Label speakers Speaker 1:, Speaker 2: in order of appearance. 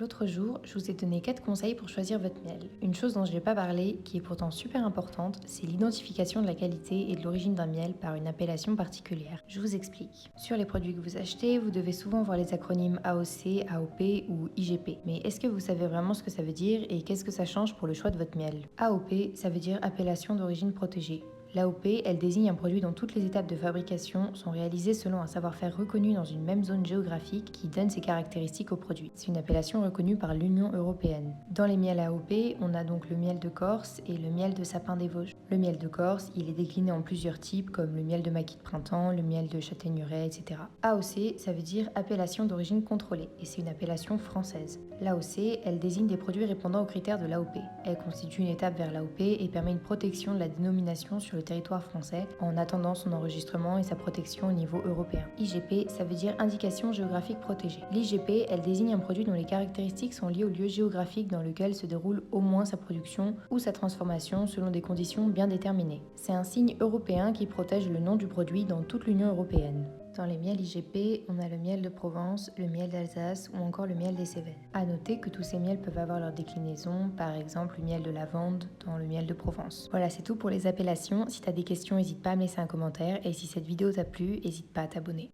Speaker 1: L'autre jour, je vous ai donné 4 conseils pour choisir votre miel. Une chose dont je n'ai pas parlé, qui est pourtant super importante, c'est l'identification de la qualité et de l'origine d'un miel par une appellation particulière. Je vous explique. Sur les produits que vous achetez, vous devez souvent voir les acronymes AOC, AOP ou IGP. Mais est-ce que vous savez vraiment ce que ça veut dire et qu'est-ce que ça change pour le choix de votre miel? AOP, ça veut dire appellation d'origine protégée. L'AOP, elle désigne un produit dont toutes les étapes de fabrication sont réalisées selon un savoir-faire reconnu dans une même zone géographique qui donne ses caractéristiques au produit. C'est une appellation reconnue par l'Union européenne. Dans les miels AOP, on a donc le miel de Corse et le miel de sapin des Vosges. Le miel de Corse, il est décliné en plusieurs types comme le miel de maquis de printemps, le miel de châtaigneraie, etc. AOC, ça veut dire appellation d'origine contrôlée et c'est une appellation française. L'AOC, elle désigne des produits répondant aux critères de l'AOP. Elle constitue une étape vers l'AOP et permet une protection de la dénomination sur le territoire français en attendant son enregistrement et sa protection au niveau européen. IGP, ça veut dire indication géographique protégée. L'IGP, elle désigne un produit dont les caractéristiques sont liées au lieu géographique dans lequel se déroule au moins sa production ou sa transformation selon des conditions bien déterminées. C'est un signe européen qui protège le nom du produit dans toute l'Union européenne. Dans les miels IGP, on a le miel de Provence, le miel d'Alsace ou encore le miel des Cévennes. À noter que tous ces miels peuvent avoir leur déclinaison, par exemple le miel de lavande dans le miel de Provence. Voilà, c'est tout pour les appellations. Si tu as des questions, n'hésite pas à me laisser un commentaire et si cette vidéo t'a plu, n'hésite pas à t'abonner.